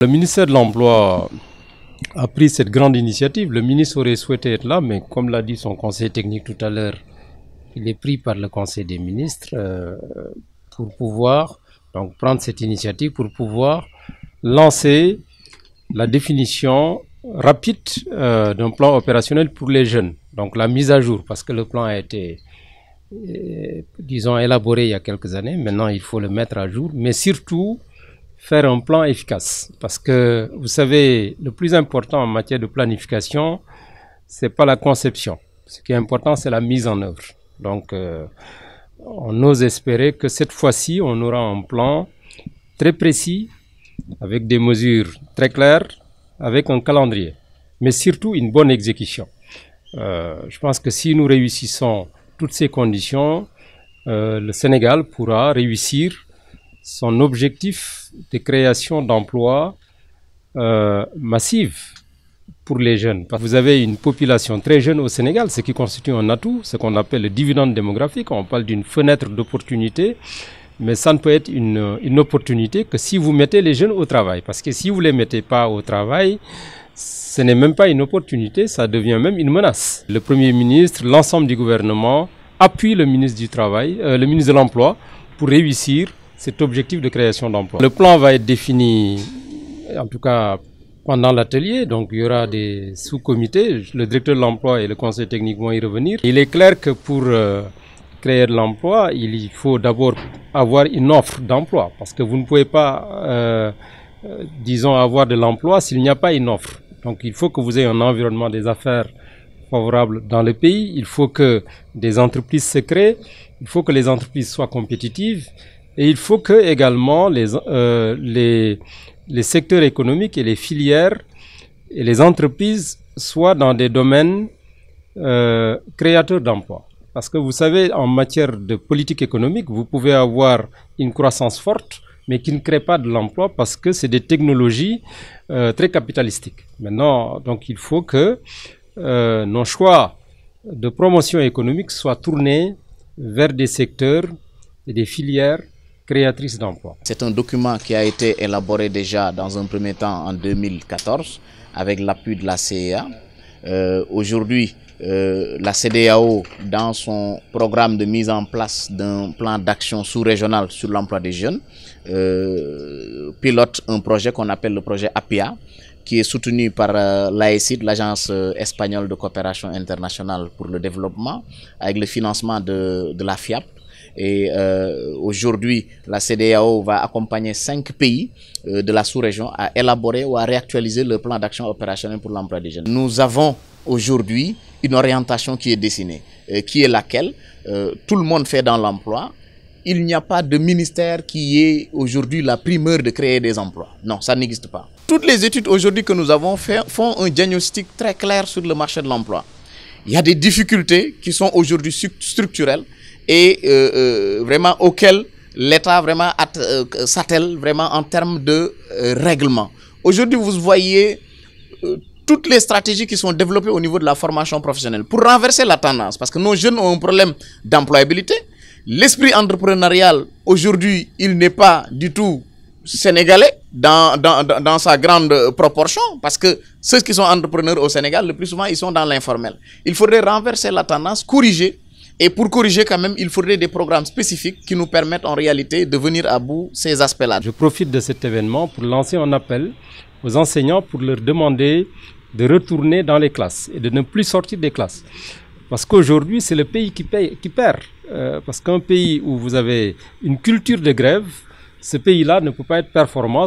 Le ministère de l'Emploi a pris cette grande initiative. Le ministre aurait souhaité être là, mais comme l'a dit son conseil technique tout à l'heure, il est pris par le conseil des ministres pour pouvoir donc prendre cette initiative pour pouvoir lancer la définition rapide d'un plan opérationnel pour les jeunes. Donc la mise à jour, parce que le plan a été, disons, élaboré il y a quelques années. Maintenant, il faut le mettre à jour, mais surtout faire un plan efficace. Parce que, vous savez, le plus important en matière de planification, c'est pas la conception. Ce qui est important, c'est la mise en œuvre. Donc, on ose espérer que cette fois-ci, on aura un plan très précis, avec des mesures très claires, avec un calendrier, mais surtout une bonne exécution. Je pense que si nous réussissons toutes ces conditions, le Sénégal pourra réussir son objectif de création d'emplois massifs pour les jeunes. Vous avez une population très jeune au Sénégal, ce qui constitue un atout, ce qu'on appelle le dividende démographique. On parle d'une fenêtre d'opportunité, mais ça ne peut être une opportunité que si vous mettez les jeunes au travail. Parce que si vous ne les mettez pas au travail, ce n'est même pas une opportunité, ça devient même une menace. Le Premier ministre, l'ensemble du gouvernement appuie le ministre du Travail, le ministre de l'Emploi pour réussir cet objectif de création d'emplois. Le plan va être défini, en tout cas pendant l'atelier, donc il y aura des sous-comités, le directeur de l'emploi et le conseil technique vont y revenir. Il est clair que pour créer de l'emploi, il faut d'abord avoir une offre d'emploi, parce que vous ne pouvez pas, disons, avoir de l'emploi s'il n'y a pas une offre. Donc il faut que vous ayez un environnement des affaires favorable dans le pays, il faut que des entreprises se créent, il faut que les entreprises soient compétitives, et il faut que également les secteurs économiques et les filières et les entreprises soient dans des domaines créateurs d'emplois. Parce que vous savez, en matière de politique économique, vous pouvez avoir une croissance forte, mais qui ne crée pas de l'emploi parce que c'est des technologies très capitalistiques. Maintenant, donc il faut que nos choix de promotion économique soient tournés vers des secteurs et des filières créatrices d'emplois. C'est un document qui a été élaboré déjà dans un premier temps en 2014 avec l'appui de la CEA. Aujourd'hui, la CEDEAO, dans son programme de mise en place d'un plan d'action sous-régional sur l'emploi des jeunes, pilote un projet qu'on appelle le projet APIA, qui est soutenu par l'AECID, l'Agence espagnole de coopération internationale pour le développement, avec le financement de la FIAP. Et aujourd'hui, la CEDEAO va accompagner 5 pays de la sous-région à élaborer ou à réactualiser le plan d'action opérationnel pour l'emploi des jeunes. Nous avons aujourd'hui une orientation qui est dessinée, qui est laquelle tout le monde fait dans l'emploi. Il n'y a pas de ministère qui ait aujourd'hui la primeur de créer des emplois. Non, ça n'existe pas. Toutes les études aujourd'hui que nous avons fait font un diagnostic très clair sur le marché de l'emploi. Il y a des difficultés qui sont aujourd'hui structurelles et vraiment auxquelles l'État vraiment s'attelle vraiment en termes de règlement. Aujourd'hui, vous voyez toutes les stratégies qui sont développées au niveau de la formation professionnelle pour renverser la tendance, parce que nos jeunes ont un problème d'employabilité. L'esprit entrepreneurial, aujourd'hui, il n'est pas du tout sénégalais dans sa grande proportion, parce que ceux qui sont entrepreneurs au Sénégal, le plus souvent, ils sont dans l'informel. Il faudrait renverser la tendance, corriger. Et pour corriger quand même, il faudrait des programmes spécifiques qui nous permettent en réalité de venir à bout ces aspects-là. Je profite de cet événement pour lancer un appel aux enseignants pour leur demander de retourner dans les classes et de ne plus sortir des classes. Parce qu'aujourd'hui, c'est le pays qui perd. Parce qu'un pays où vous avez une culture de grève, ce pays-là ne peut pas être performant.